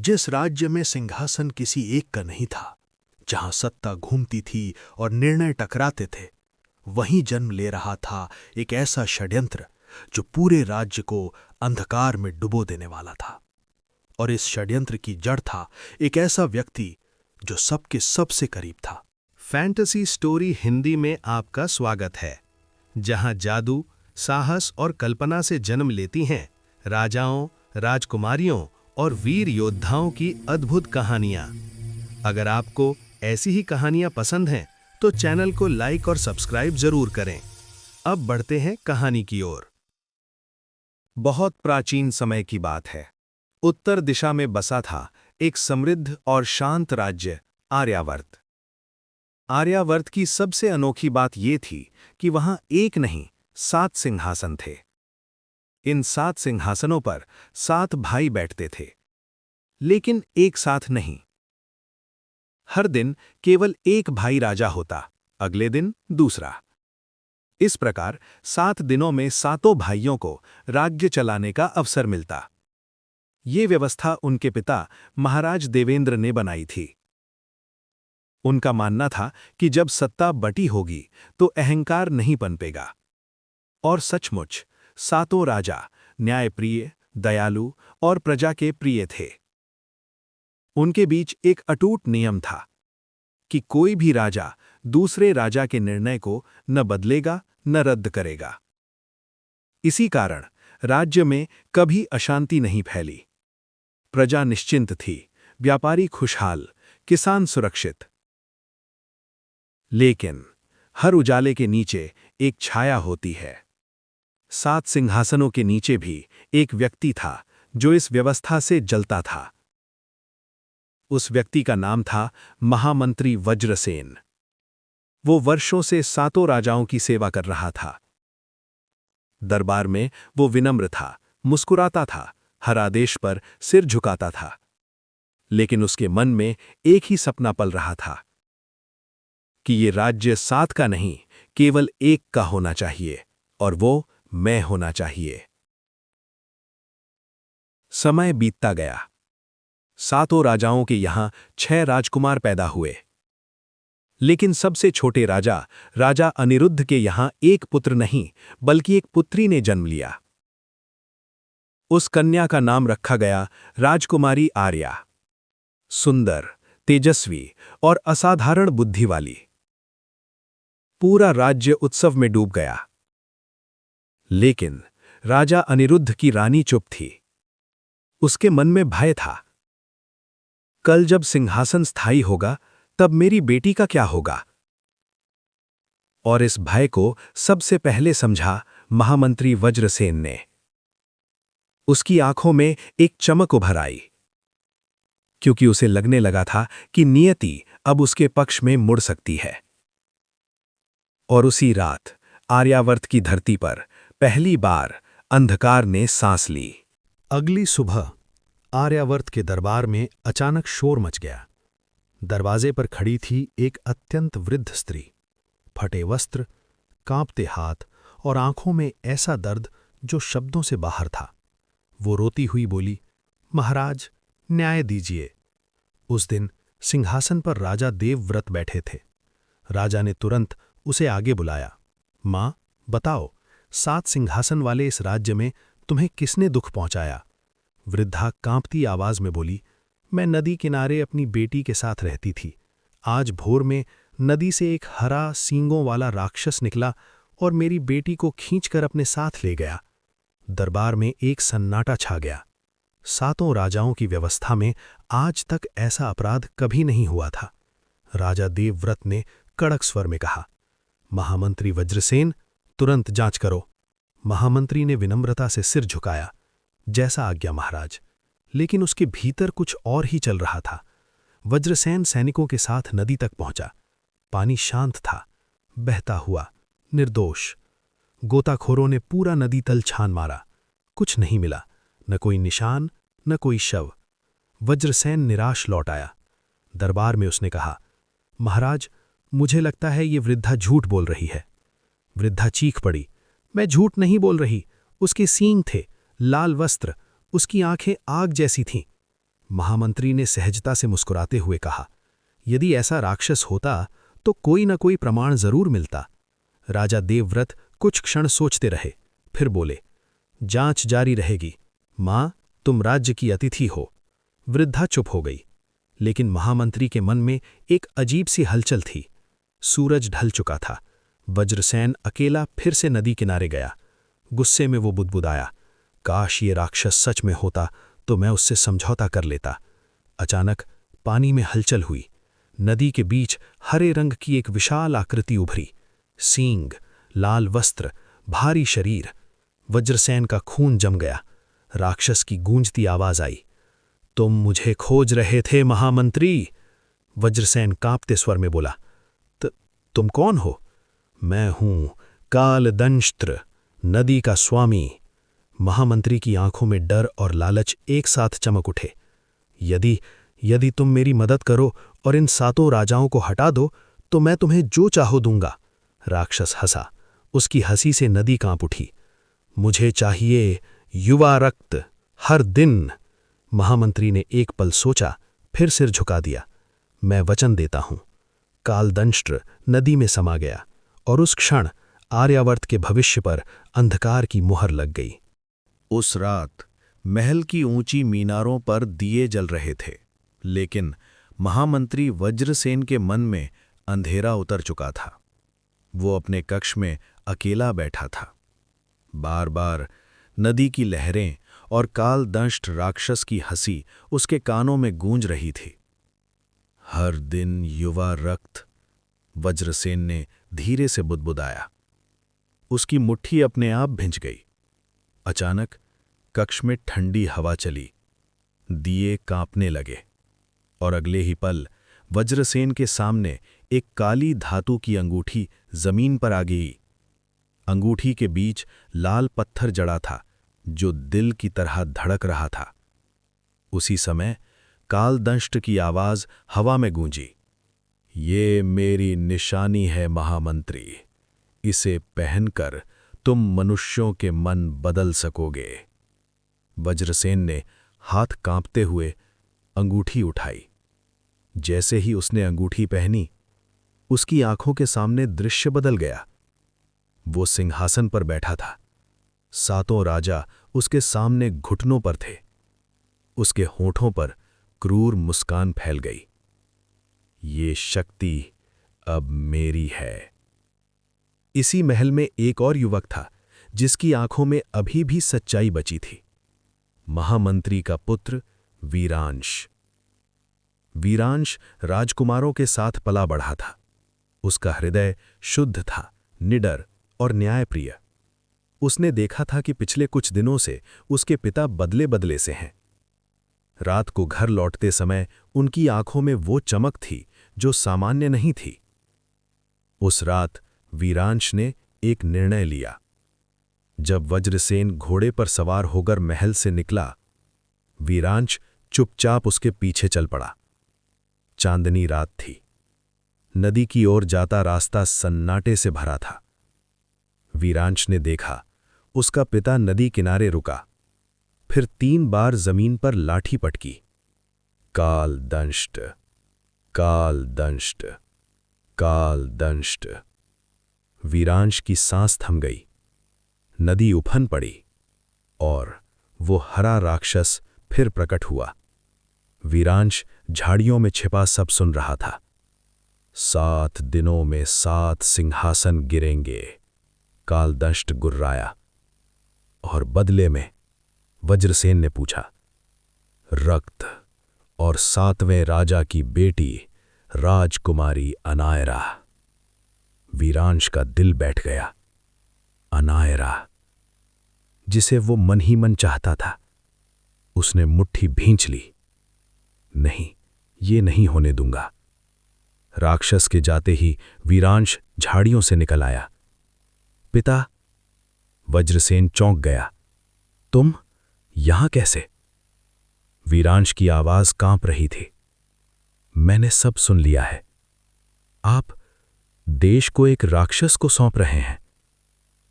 जिस राज्य में सिंहासन किसी एक का नहीं था, जहां सत्ता घूमती थी और निर्णय टकराते थे, वहीं जन्म ले रहा था एक ऐसा षड्यंत्र जो पूरे राज्य को अंधकार में डुबो देने वाला था। और इस षड्यंत्र की जड़ था एक ऐसा व्यक्ति जो सबके सबसे करीब था। फैंटेसी स्टोरी हिंदी में आपका स्वागत है, जहां जादू, साहस और कल्पना से जन्म लेती हैं राजाओं, राजकुमारियों और वीर योद्धाओं की अद्भुत कहानियां। अगर आपको ऐसी ही कहानियां पसंद हैं तो चैनल को लाइक और सब्सक्राइब जरूर करें। अब बढ़ते हैं कहानी की ओर। बहुत प्राचीन समय की बात है। उत्तर दिशा में बसा था एक समृद्ध और शांत राज्य, आर्यावर्त। आर्यावर्त की सबसे अनोखी बात यह थी कि वहां एक नहीं 7 सिंहासन थे। इन 7 सिंहासनों पर 7 भाई बैठते थे, लेकिन एक साथ नहीं। हर दिन केवल एक भाई राजा होता, अगले दिन दूसरा। इस प्रकार 7 दिनों में 7 भाइयों को राज्य चलाने का अवसर मिलता। ये व्यवस्था उनके पिता महाराज देवेंद्र ने बनाई थी। उनका मानना था कि जब सत्ता बटी होगी तो अहंकार नहीं पनपेगा। और सचमुच 7 राजा न्यायप्रिय, दयालु और प्रजा के प्रिय थे। उनके बीच एक अटूट नियम था कि कोई भी राजा दूसरे राजा के निर्णय को न बदलेगा न रद्द करेगा। इसी कारण राज्य में कभी अशांति नहीं फैली। प्रजा निश्चिंत थी, व्यापारी खुशहाल, किसान सुरक्षित। लेकिन हर उजाले के नीचे एक छाया होती है। 7 सिंहासनों के नीचे भी एक व्यक्ति था जो इस व्यवस्था से जलता था। उस व्यक्ति का नाम था महामंत्री वज्रसेन। वो वर्षों से 7 राजाओं की सेवा कर रहा था। दरबार में वो विनम्र था, मुस्कुराता था, हर आदेश पर सिर झुकाता था। लेकिन उसके मन में एक ही सपना पल रहा था कि ये राज्य 7 का नहीं, केवल एक का होना चाहिए, और वो मैं होना चाहिए। समय बीतता गया। 7 राजाओं के यहां 6 राजकुमार पैदा हुए। लेकिन सबसे छोटे राजा, राजा अनिरुद्ध के यहां एक पुत्र नहीं, बल्कि एक पुत्री ने जन्म लिया। उस कन्या का नाम रखा गया राजकुमारी आर्या। सुंदर, तेजस्वी और असाधारण बुद्धि वाली। पूरा राज्य उत्सव में डूब गया। लेकिन राजा अनिरुद्ध की रानी चुप थी। उसके मन में भय था। कल जब सिंहासन स्थायी होगा, तब मेरी बेटी का क्या होगा? और इस भय को सबसे पहले समझा महामंत्री वज्रसेन ने। उसकी आंखों में एक चमक उभर आई, क्योंकि उसे लगने लगा था कि नियति अब उसके पक्ष में मुड़ सकती है। और उसी रात आर्यावर्त की धरती पर पहली बार अंधकार ने सांस ली। अगली सुबह आर्यावर्त के दरबार में अचानक शोर मच गया। दरवाजे पर खड़ी थी एक अत्यंत वृद्ध स्त्री। फटे वस्त्र, कांपते हाथ और आंखों में ऐसा दर्द जो शब्दों से बाहर था। वो रोती हुई बोली, महाराज, न्याय दीजिए। उस दिन सिंहासन पर राजा देवव्रत बैठे थे। राजा ने तुरंत उसे आगे बुलाया। मां, बताओ, 7 सिंहासन वाले इस राज्य में तुम्हें किसने दुख पहुंचाया? वृद्धा कांपती आवाज में बोली, मैं नदी किनारे अपनी बेटी के साथ रहती थी। आज भोर में नदी से एक हरा सींगों वाला राक्षस निकला और मेरी बेटी को खींचकर अपने साथ ले गया। दरबार में एक सन्नाटा छा गया। 7 राजाओं की व्यवस्था में आज तक ऐसा अपराध कभी नहीं हुआ था। राजा देवव्रत ने कड़क स्वर में कहा, महामंत्री वज्रसेन, तुरंत जांच करो। महामंत्री ने विनम्रता से सिर झुकाया, जैसा आज्ञा महाराज। लेकिन उसके भीतर कुछ और ही चल रहा था। वज्रसेन सैनिकों के साथ नदी तक पहुंचा। पानी शांत था, बहता हुआ, निर्दोष। गोताखोरों ने पूरा नदी तल छान मारा। कुछ नहीं मिला, न कोई निशान, न कोई शव। वज्रसेन निराश लौट आया। दरबार में उसने कहा, महाराज, मुझे लगता है ये वृद्धा झूठ बोल रही है। वृद्धा चीख पड़ी, मैं झूठ नहीं बोल रही। उसके सींग थे, लाल वस्त्र, उसकी आंखें आग जैसी थीं। महामंत्री ने सहजता से मुस्कुराते हुए कहा, यदि ऐसा राक्षस होता तो कोई न कोई प्रमाण जरूर मिलता। राजा देवव्रत कुछ क्षण सोचते रहे, फिर बोले, जांच जारी रहेगी। मां, तुम राज्य की अतिथि हो। वृद्धा चुप हो गई, लेकिन महामंत्री के मन में एक अजीब सी हलचल थी। सूरज ढल चुका था। वज्रसेन अकेला फिर से नदी किनारे गया। गुस्से में वो बुदबुदाया, काश ये राक्षस सच में होता तो मैं उससे समझौता कर लेता। अचानक पानी में हलचल हुई। नदी के बीच हरे रंग की एक विशाल आकृति उभरी। सींग, लाल वस्त्र, भारी शरीर। वज्रसेन का खून जम गया। राक्षस की गूंजती आवाज आई, तुम मुझे खोज रहे थे महामंत्री? वज्रसेन कांपते स्वर में बोला, तुम कौन हो? मैं हूं कालदंष्ट्र, नदी का स्वामी। महामंत्री की आंखों में डर और लालच एक साथ चमक उठे। यदि तुम मेरी मदद करो और इन 7 राजाओं को हटा दो तो मैं तुम्हें जो चाहो दूंगा। राक्षस हंसा। उसकी हंसी से नदी कांप उठी। मुझे चाहिए युवा रक्त, हर दिन। महामंत्री ने एक पल सोचा, फिर सिर झुका दिया। मैं वचन देता हूं। कालदंष्ट्र नदी में समा गया और उस क्षण आर्यावर्त के भविष्य पर अंधकार की मुहर लग गई। उस रात महल की ऊंची मीनारों पर दिए जल रहे थे, लेकिन महामंत्री वज्रसेन के मन में अंधेरा उतर चुका था। वो अपने कक्ष में अकेला बैठा था। बार बार नदी की लहरें और कालदंष्ट राक्षस की हंसी उसके कानों में गूंज रही थी। हर दिन युवा रक्त, वज्रसेन ने धीरे से बुदबुदाया। उसकी मुट्ठी अपने आप भिंच गई। अचानक कक्ष में ठंडी हवा चली। दिए कांपने लगे और अगले ही पल वज्रसेन के सामने एक काली धातु की अंगूठी जमीन पर आ गई। अंगूठी के बीच लाल पत्थर जड़ा था जो दिल की तरह धड़क रहा था। उसी समय कालदंष्ट की आवाज हवा में गूंजी, ये मेरी निशानी है महामंत्री। इसे पहनकर तुम मनुष्यों के मन बदल सकोगे। वज्रसेन ने हाथ कांपते हुए अंगूठी उठाई। जैसे ही उसने अंगूठी पहनी, उसकी आंखों के सामने दृश्य बदल गया। वो सिंहासन पर बैठा था। 7 राजा उसके सामने घुटनों पर थे। उसके होठों पर क्रूर मुस्कान फैल गई। ये शक्ति अब मेरी है। इसी महल में एक और युवक था जिसकी आंखों में अभी भी सच्चाई बची थी। महामंत्री का पुत्र वीरांश। वीरांश राजकुमारों के साथ पला बढ़ा था। उसका हृदय शुद्ध था, निडर और न्यायप्रिय। उसने देखा था कि पिछले कुछ दिनों से उसके पिता बदले बदले से हैं। रात को घर लौटते समय उनकी आंखों में वो चमक थी जो सामान्य नहीं थी। उस रात वीरांश ने एक निर्णय लिया। जब वज्रसेन घोड़े पर सवार होकर महल से निकला, वीरांश चुपचाप उसके पीछे चल पड़ा। चांदनी रात थी। नदी की ओर जाता रास्ता सन्नाटे से भरा था। वीरांश ने देखा, उसका पिता नदी किनारे रुका, फिर 3 बार जमीन पर लाठी पटकी। कालदंष्ट, कालदंष्ट, कालदंष्ट। वीरांश की सांस थम गई। नदी उफन पड़ी और वो हरा राक्षस फिर प्रकट हुआ। वीरांश झाड़ियों में छिपा सब सुन रहा था। 7 दिनों में 7 सिंहासन गिरेंगे, कालदंष्ट गुर्राया। और बदले में वज्रसेन ने पूछा, रक्त और 7वें राजा की बेटी राजकुमारी अनायरा। वीरांश का दिल बैठ गया। अनायरा, जिसे वो मन ही मन चाहता था। उसने मुट्ठी भींच ली। नहीं, ये नहीं होने दूंगा। राक्षस के जाते ही वीरांश झाड़ियों से निकल आया। पिता, वज्रसेन चौंक गया। तुम यहां कैसे? वीरांश की आवाज कांप रही थी। मैंने सब सुन लिया है। आप देश को एक राक्षस को सौंप रहे हैं।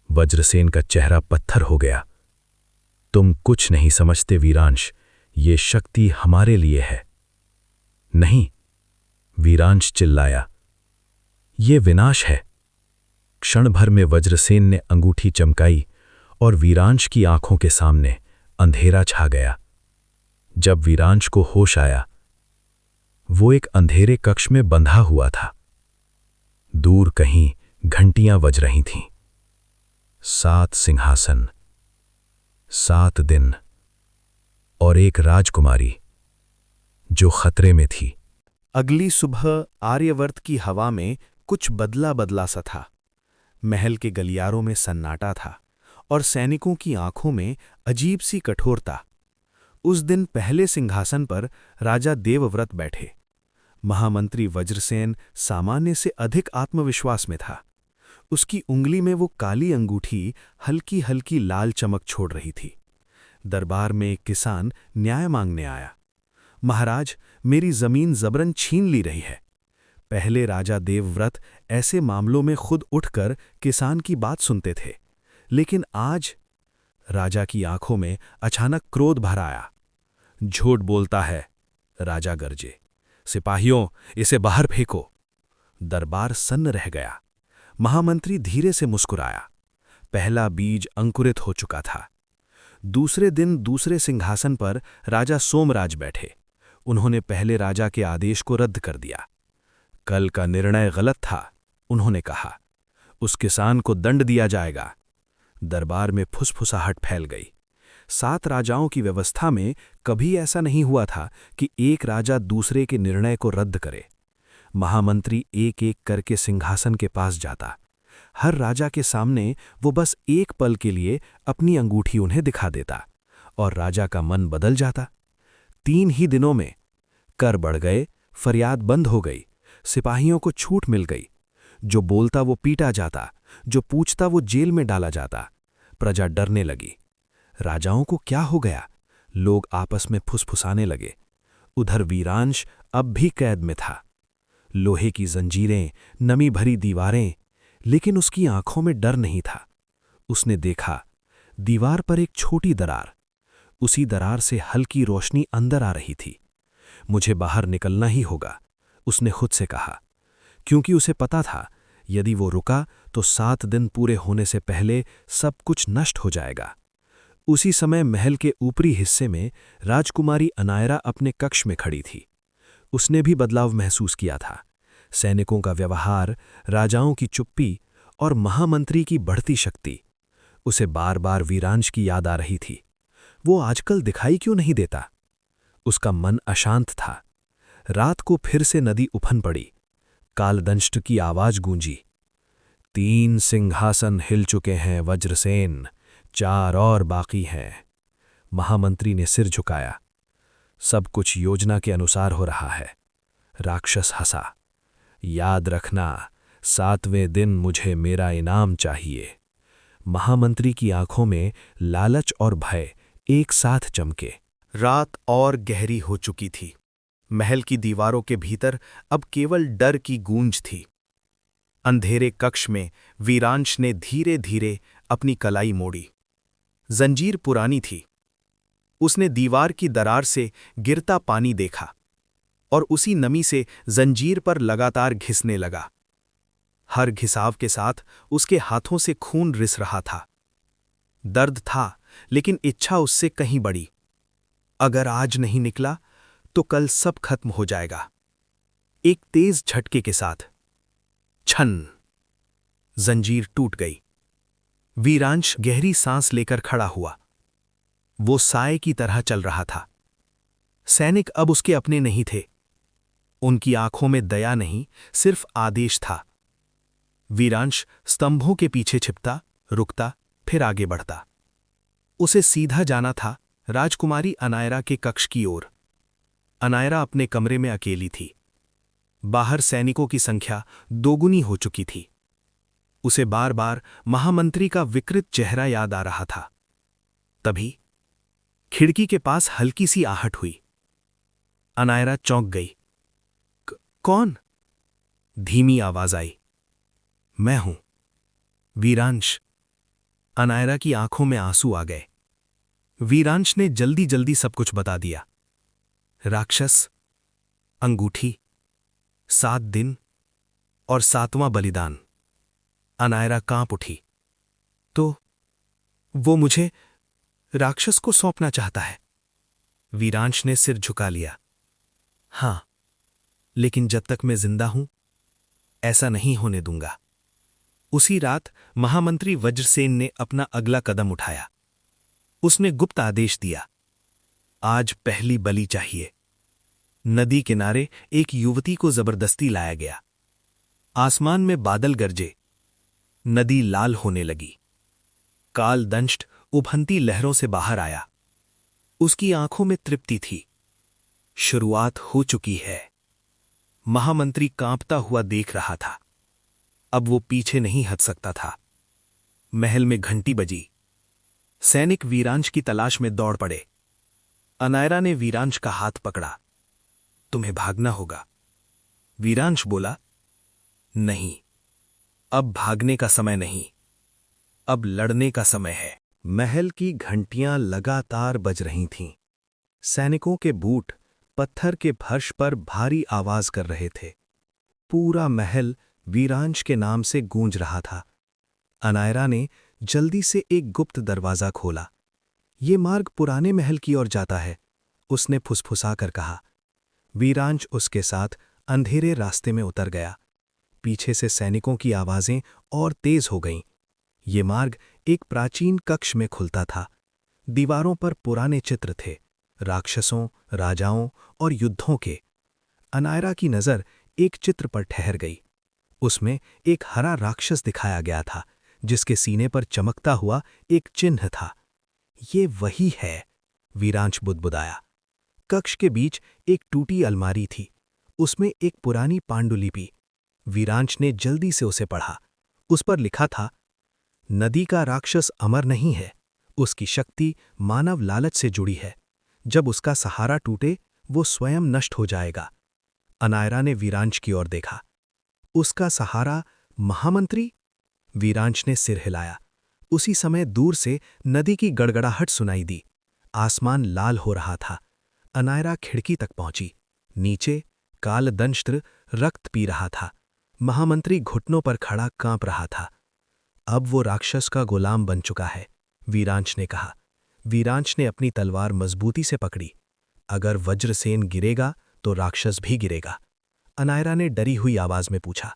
वज्रसेन का चेहरा पत्थर हो गया। तुम कुछ नहीं समझते वीरांश, ये शक्ति हमारे लिए है। नहीं, वीरांश चिल्लाया, ये विनाश है। क्षण भर में वज्रसेन ने अंगूठी चमकाई और वीरांश की आंखों के सामने अंधेरा छा गया। जब वीरांश को होश आया, वो एक अंधेरे कक्ष में बंधा हुआ था। दूर कहीं घंटियां बज रही थीं। 7 सिंहासन, 7 दिन और एक राजकुमारी जो खतरे में थी। अगली सुबह आर्यवर्त की हवा में कुछ बदला बदला सा था। महल के गलियारों में सन्नाटा था और सैनिकों की आंखों में अजीब सी कठोरता। उस दिन पहले सिंहासन पर राजा देवव्रत बैठे। महामंत्री वज्रसेन सामान्य से अधिक आत्मविश्वास में था। उसकी उंगली में वो काली अंगूठी हल्की हल्की लाल चमक छोड़ रही थी। दरबार में एक किसान न्याय मांगने आया। महाराज, मेरी जमीन जबरन छीन ली रही है। पहले राजा देवव्रत ऐसे मामलों में खुद उठकर किसान की बात सुनते थे, लेकिन आज राजा की आंखों में अचानक क्रोध भर आया। झूठ बोलता है, राजा गरजे। सिपाहियों, इसे बाहर फेंको। दरबार सन्न रह गया। महामंत्री धीरे से मुस्कुराया। पहला बीज अंकुरित हो चुका था। दूसरे दिन दूसरे सिंहासन पर राजा सोमराज बैठे। उन्होंने पहले राजा के आदेश को रद्द कर दिया। कल का निर्णय गलत था, उन्होंने कहा। उस किसान को दंड दिया जाएगा। दरबार में फुसफुसाहट फैल गई। 7 राजाओं की व्यवस्था में कभी ऐसा नहीं हुआ था कि एक राजा दूसरे के निर्णय को रद्द करे। महामंत्री एक एक करके सिंहासन के पास जाता। हर राजा के सामने वो बस एक पल के लिए अपनी अंगूठी उन्हें दिखा देता और राजा का मन बदल जाता। 3 ही दिनों में कर बढ़ गए, फरियाद बंद हो गई, सिपाहियों को छूट मिल गई। जो बोलता वो पीटा जाता, जो पूछता वो जेल में डाला जाता। प्रजा डरने लगी। राजाओं को क्या हो गया? लोग आपस में फुसफुसाने लगे। उधर वीरांश अब भी कैद में था। लोहे की जंजीरें, नमी भरी दीवारें, लेकिन उसकी आंखों में डर नहीं था। उसने देखा, दीवार पर एक छोटी दरार। उसी दरार से हल्की रोशनी अंदर आ रही थी। मुझे बाहर निकलना ही होगा, उसने खुद से कहा, क्योंकि उसे पता था यदि वो रुका तो 7 दिन पूरे होने से पहले सब कुछ नष्ट हो जाएगा। उसी समय महल के ऊपरी हिस्से में राजकुमारी अनायरा अपने कक्ष में खड़ी थी। उसने भी बदलाव महसूस किया था। सैनिकों का व्यवहार, राजाओं की चुप्पी और महामंत्री की बढ़ती शक्ति। उसे बार बार वीरांश की याद आ रही थी। वो आजकल दिखाई क्यों नहीं देता? उसका मन अशांत था। रात को फिर से नदी उफन पड़ी। कालदंष्ट की आवाज गूंजी, 3 सिंहासन हिल चुके हैं वज्रसेन, 4 और बाकी हैं। महामंत्री ने सिर झुकाया। सब कुछ योजना के अनुसार हो रहा है। राक्षस हंसा। याद रखना, 7वें दिन मुझे मेरा इनाम चाहिए। महामंत्री की आंखों में लालच और भय एक साथ चमके। रात और गहरी हो चुकी थी। महल की दीवारों के भीतर अब केवल डर की गूंज थी। अंधेरे कक्ष में वीरांश ने धीरे धीरे अपनी कलाई मोड़ी। जंजीर पुरानी थी। उसने दीवार की दरार से गिरता पानी देखा और उसी नमी से जंजीर पर लगातार घिसने लगा। हर घिसाव के साथ उसके हाथों से खून रिस रहा था। दर्द था, लेकिन इच्छा उससे कहीं बड़ी। अगर आज नहीं निकला तो कल सब खत्म हो जाएगा। एक तेज झटके के साथ छन, जंजीर टूट गई। वीरांश गहरी सांस लेकर खड़ा हुआ। वो साए की तरह चल रहा था। सैनिक अब उसके अपने नहीं थे। उनकी आंखों में दया नहीं, सिर्फ आदेश था। वीरांश स्तंभों के पीछे छिपता, रुकता, फिर आगे बढ़ता। उसे सीधा जाना था राजकुमारी अनायरा के कक्ष की ओर। अनायरा अपने कमरे में अकेली थी। बाहर सैनिकों की संख्या दोगुनी हो चुकी थी। उसे बार बार महामंत्री का विकृत चेहरा याद आ रहा था। तभी खिड़की के पास हल्की सी आहट हुई। अनायरा चौंक गई। कौन? धीमी आवाज आई। मैं हूं, वीरांश। अनायरा की आंखों में आंसू आ गए। वीरांश ने जल्दी जल्दी सब कुछ बता दिया। राक्षस, अंगूठी, 7 दिन और 7वां बलिदान। अनायरा कांप उठी। तो वो मुझे राक्षस को सौंपना चाहता है? वीरांश ने सिर झुका लिया। हां, लेकिन जब तक मैं जिंदा हूं, ऐसा नहीं होने दूंगा। उसी रात महामंत्री वज्रसेन ने अपना अगला कदम उठाया। उसने गुप्त आदेश दिया, आज पहली बलि चाहिए। नदी किनारे एक युवती को जबरदस्ती लाया गया। आसमान में बादल गरजे, नदी लाल होने लगी। कालदंष्ट उभनती लहरों से बाहर आया। उसकी आंखों में तृप्ति थी। शुरुआत हो चुकी है। महामंत्री कांपता हुआ देख रहा था। अब वो पीछे नहीं हट सकता था। महल में घंटी बजी। सैनिक वीरांश की तलाश में दौड़ पड़े। अनायरा ने वीरांश का हाथ पकड़ा। तुम्हें भागना होगा। वीरांश बोला, नहीं, अब भागने का समय नहीं, अब लड़ने का समय है। महल की घंटियां लगातार बज रही थीं। सैनिकों के बूट पत्थर के फर्श पर भारी आवाज कर रहे थे। पूरा महल वीरांश के नाम से गूंज रहा था। अनायरा ने जल्दी से एक गुप्त दरवाजा खोला। ये मार्ग पुराने महल की ओर जाता है, उसने फुसफुसाकर कहा। वीरांश उसके साथ अंधेरे रास्ते में उतर गया। पीछे से सैनिकों की आवाजें और तेज हो गईं। ये मार्ग एक प्राचीन कक्ष में खुलता था। दीवारों पर पुराने चित्र थे, राक्षसों, राजाओं और युद्धों के। अनायरा की नजर एक चित्र पर ठहर गई। उसमें एक हरा राक्षस दिखाया गया था, जिसके सीने पर चमकता हुआ एक चिन्ह था। ये वही है, वीरांश बुदबुदाया। कक्ष के बीच एक टूटी अलमारी थी, उसमें एक पुरानी पांडुलिपि। वीरांश ने जल्दी से उसे पढ़ा। उस पर लिखा था, नदी का राक्षस अमर नहीं है, उसकी शक्ति मानव लालच से जुड़ी है। जब उसका सहारा टूटे, वो स्वयं नष्ट हो जाएगा। अनायरा ने वीरांश की ओर देखा। उसका सहारा महामंत्री? वीरांश ने सिर हिलाया। उसी समय दूर से नदी की गड़गड़ाहट सुनाई दी। आसमान लाल हो रहा था। अनायरा खिड़की तक पहुंची। नीचे कालदंष्ट रक्त पी रहा था। महामंत्री घुटनों पर खड़ा कांप रहा था। अब वो राक्षस का गुलाम बन चुका है, वीरांश ने कहा। वीरांश ने अपनी तलवार मजबूती से पकड़ी। अगर वज्रसेन गिरेगा तो राक्षस भी गिरेगा। अनायरा ने डरी हुई आवाज में पूछा,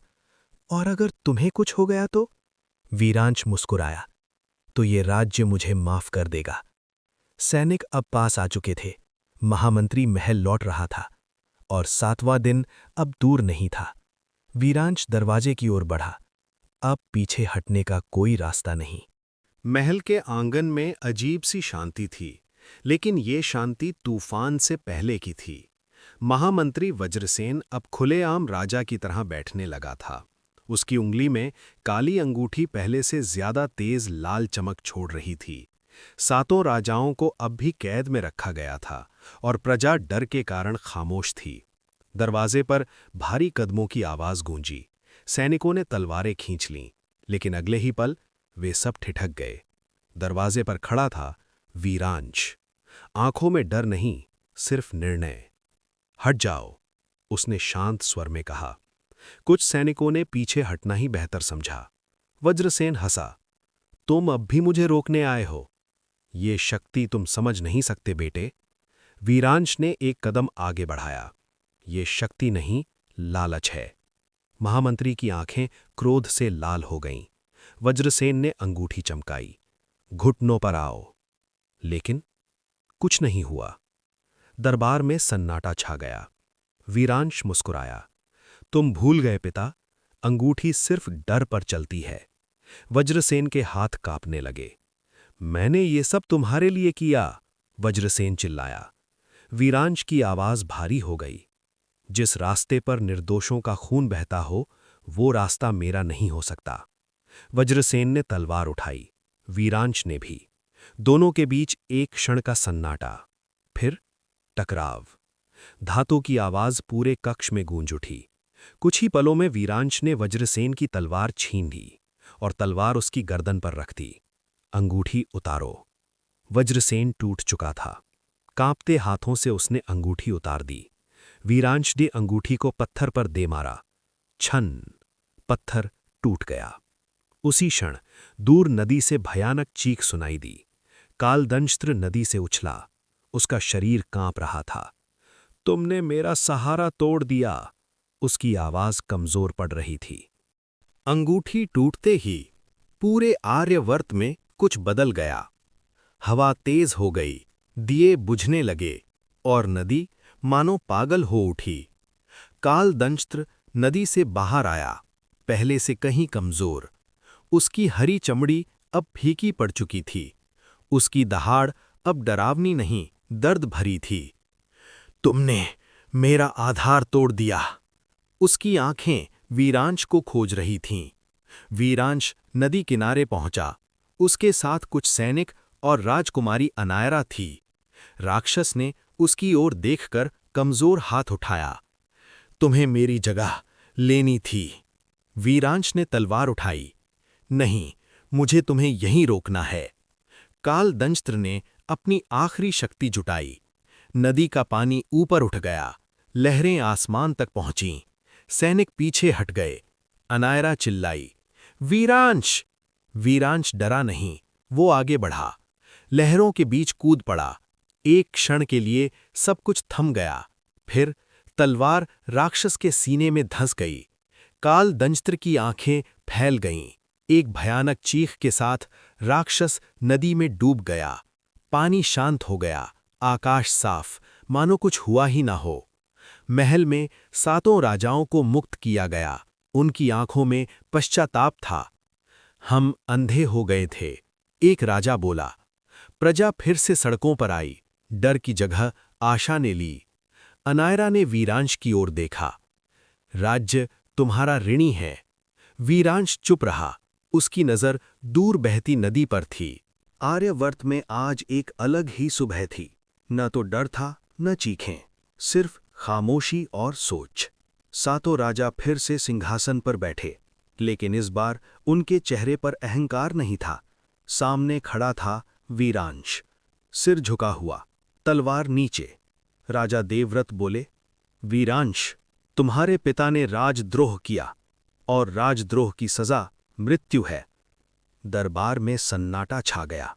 और अगर तुम्हें कुछ हो गया तो? वीरांश मुस्कुराया, तो ये राज्य मुझे माफ कर देगा। सैनिक अब पास आ चुके थे। महामंत्री महल लौट रहा था और 7वां दिन अब दूर नहीं था। वीरांश दरवाजे की ओर बढ़ा। अब पीछे हटने का कोई रास्ता नहीं। महल के आंगन में अजीब सी शांति थी, लेकिन ये शांति तूफान से पहले की थी। महामंत्री वज्रसेन अब खुलेआम राजा की तरह बैठने लगा था। उसकी उंगली में काली अंगूठी पहले से ज्यादा तेज लाल चमक छोड़ रही थी। 7 राजाओं को अब भी कैद में रखा गया था और प्रजा डर के कारण खामोश थी। दरवाजे पर भारी कदमों की आवाज गूंजी। सैनिकों ने तलवारें खींच लीं, लेकिन अगले ही पल वे सब ठिठक गए। दरवाजे पर खड़ा था वीरांश। आंखों में डर नहीं, सिर्फ निर्णय। हट जाओ, उसने शांत स्वर में कहा। कुछ सैनिकों ने पीछे हटना ही बेहतर समझा। वज्रसेन हंसा। तुम अब भी मुझे रोकने आए हो? ये शक्ति तुम समझ नहीं सकते बेटे। वीरांश ने एक कदम आगे बढ़ाया। ये शक्ति नहीं, लालच है। महामंत्री की आंखें क्रोध से लाल हो गईं। वज्रसेन ने अंगूठी चमकाई। घुटनों पर आओ। लेकिन कुछ नहीं हुआ। दरबार में सन्नाटा छा गया। वीरांश मुस्कुराया। तुम भूल गए पिता, अंगूठी सिर्फ डर पर चलती है। वज्रसेन के हाथ कांपने लगे। मैंने ये सब तुम्हारे लिए किया, वज्रसेन चिल्लाया। वीरांश की आवाज भारी हो गई। जिस रास्ते पर निर्दोषों का खून बहता हो, वो रास्ता मेरा नहीं हो सकता। वज्रसेन ने तलवार उठाई, वीरांश ने भी। दोनों के बीच एक क्षण का सन्नाटा, फिर टकराव। धातु की आवाज पूरे कक्ष में गूंज उठी। कुछ ही पलों में वीरांश ने वज्रसेन की तलवार छीन ली और तलवार उसकी गर्दन पर रख दी। अंगूठी उतारो। वज्रसेन टूट चुका था। कांपते हाथों से उसने अंगूठी उतार दी। वीरांश ने अंगूठी को पत्थर पर दे मारा। छन, पत्थर टूट गया। उसी क्षण दूर नदी से भयानक चीख सुनाई दी। कालदंष्ट्र नदी से उछला। उसका शरीर कांप रहा था। तुमने मेरा सहारा तोड़ दिया। उसकी आवाज कमजोर पड़ रही थी। अंगूठी टूटते ही पूरे आर्यवर्त में कुछ बदल गया। हवा तेज हो गई, दिए बुझने लगे और नदी मानो पागल हो उठी। कालदंष्ट्र नदी से बाहर आया, पहले से कहीं कमजोर। उसकी हरी चमड़ी अब फीकी पड़ चुकी थी। उसकी दहाड़ अब डरावनी नहीं, दर्द भरी थी। तुमने मेरा आधार तोड़ दिया। उसकी आंखें वीरांश को खोज रही थीं। वीरांश नदी किनारे पहुंचा। उसके साथ कुछ सैनिक और राजकुमारी अनायरा थी। राक्षस ने उसकी ओर देखकर कमजोर हाथ उठाया। तुम्हें मेरी जगह लेनी थी। वीरांश ने तलवार उठाई। नहीं, मुझे तुम्हें यहीं रोकना है। कालदंष्ट्र ने अपनी आखिरी शक्ति जुटाई। नदी का पानी ऊपर उठ गया। लहरें आसमान तक पहुंचीं। सैनिक पीछे हट गए। अनायरा चिल्लाई, वीरांश! वीरांश डरा नहीं, वो आगे बढ़ा। लहरों के बीच कूद पड़ा। एक क्षण के लिए सब कुछ थम गया। फिर तलवार राक्षस के सीने में धंस गई। कालदंष्ट्र की आंखें फैल गईं। एक भयानक चीख के साथ राक्षस नदी में डूब गया। पानी शांत हो गया। आकाश साफ, मानो कुछ हुआ ही ना हो। महल में 7 राजाओं को मुक्त किया गया। उनकी आंखों में पश्चाताप था। हम अंधे हो गए थे, एक राजा बोला। प्रजा फिर से सड़कों पर आई। डर की जगह आशा ने ली। अनायरा ने वीरांश की ओर देखा। राज्य तुम्हारा ऋणी है। वीरांश चुप रहा। उसकी नजर दूर बहती नदी पर थी। आर्यवर्त में आज एक अलग ही सुबह थी। न तो डर था, न चीखें, सिर्फ खामोशी और सोच। 7 राजा फिर से सिंहासन पर बैठे, लेकिन इस बार उनके चेहरे पर अहंकार नहीं था। सामने खड़ा था वीरांश, सिर झुका हुआ, तलवार नीचे। राजा देवव्रत बोले, वीरांश, तुम्हारे पिता ने राजद्रोह किया और राजद्रोह की सजा मृत्यु है। दरबार में सन्नाटा छा गया।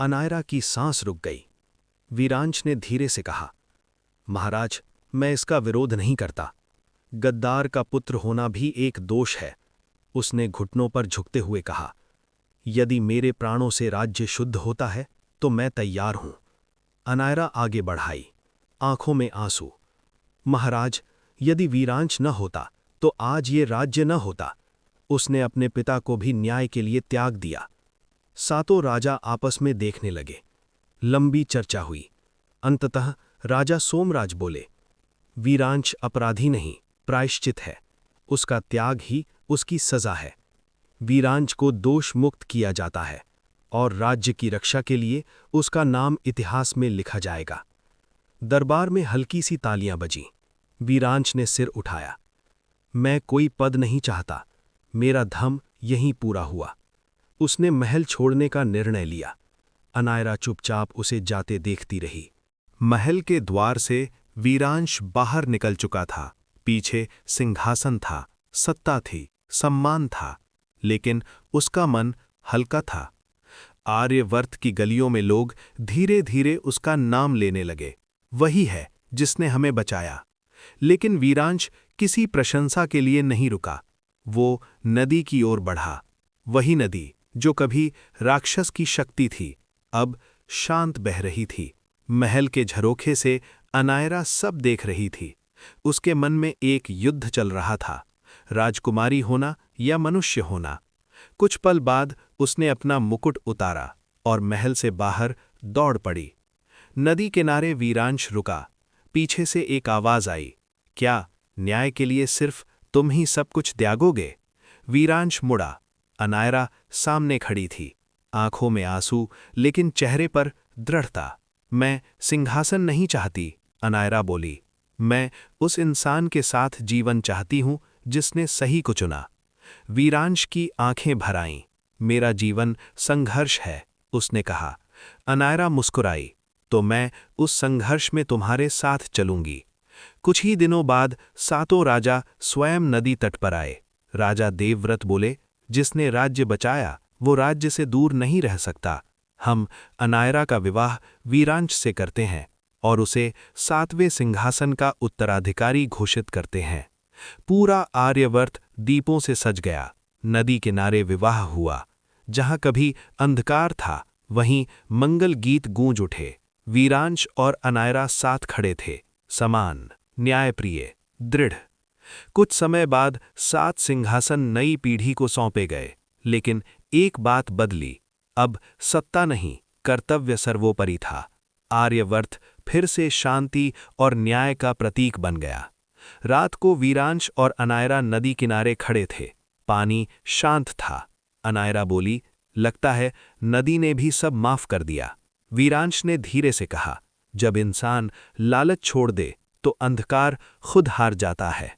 अनायरा की सांस रुक गई। वीरांश ने धीरे से कहा, महाराज, मैं इसका विरोध नहीं करता। गद्दार का पुत्र होना भी एक दोष है। उसने घुटनों पर झुकते हुए कहा, यदि मेरे प्राणों से राज्य शुद्ध होता है तो मैं तैयार हूं। अनायरा आगे बढ़ाई, आंखों में आंसू। महाराज, यदि वीरांश न होता तो आज ये राज्य न होता। उसने अपने पिता को भी न्याय के लिए त्याग दिया। 7 राजा आपस में देखने लगे। लंबी चर्चा हुई। अंततः राजा सोमराज बोले, वीरांश अपराधी नहीं, प्रायश्चित है। उसका त्याग ही उसकी सजा है। वीरांश को दोष मुक्त किया जाता है और राज्य की रक्षा के लिए उसका नाम इतिहास में लिखा जाएगा। दरबार में हल्की सी तालियां बजीं। वीरांश ने सिर उठाया। मैं कोई पद नहीं चाहता, मेरा धर्म यहीं पूरा हुआ। उसने महल छोड़ने का निर्णय लिया। अनायरा चुपचाप उसे जाते देखती रही। महल के द्वार से वीरांश बाहर निकल चुका था। पीछे सिंहासन था, सत्ता थी, सम्मान था, लेकिन उसका मन हल्का था। आर्यवर्त की गलियों में लोग धीरे धीरे उसका नाम लेने लगे, वही है जिसने हमें बचाया। लेकिन वीरांश किसी प्रशंसा के लिए नहीं रुका। वो नदी की ओर बढ़ा। वही नदी जो कभी राक्षस की शक्ति थी, अब शांत बह रही थी। महल के झरोखे से अनायरा सब देख रही थी। उसके मन में एक युद्ध चल रहा था, राजकुमारी होना या मनुष्य होना। कुछ पल बाद उसने अपना मुकुट उतारा और महल से बाहर दौड़ पड़ी। नदी किनारे वीरांश रुका। पीछे से एक आवाज आई, क्या न्याय के लिए सिर्फ तुम ही सब कुछ त्यागोगे? वीरांश मुड़ा। अनायरा सामने खड़ी थी, आंखों में आंसू लेकिन चेहरे पर दृढ़ता। मैं सिंहासन नहीं चाहती, अनायरा बोली। मैं उस इंसान के साथ जीवन चाहती हूं जिसने सही को चुना। वीरांश की आंखें भर आईं। मेरा जीवन संघर्ष है, उसने कहा। अनायरा मुस्कुराई, तो मैं उस संघर्ष में तुम्हारे साथ चलूंगी। कुछ ही दिनों बाद सातों राजा स्वयं नदी तट पर आए। राजा देवव्रत बोले, जिसने राज्य बचाया वो राज्य से दूर नहीं रह सकता। हम अनायरा का विवाह वीरांश से करते हैं और उसे 7वें सिंहासन का उत्तराधिकारी घोषित करते हैं। पूरा आर्यवर्त दीपों से सज गया। नदी किनारे विवाह हुआ। जहां कभी अंधकार था वहीं मंगल गीत गूंज उठे। वीरांश और अनायरा साथ खड़े थे, समान, न्यायप्रिय, दृढ़। कुछ समय बाद 7 सिंहासन नई पीढ़ी को सौंपे गए, लेकिन एक बात बदली। अब सत्ता नहीं, कर्तव्य सर्वोपरि था। आर्यवर्त फिर से शांति और न्याय का प्रतीक बन गया। रात को वीरांश और अनायरा नदी किनारे खड़े थे। पानी शांत था। अनायरा बोली, लगता है नदी ने भी सब माफ कर दिया। वीरांश ने धीरे से कहा, जब इंसान लालच छोड़ दे तो अंधकार खुद हार जाता है।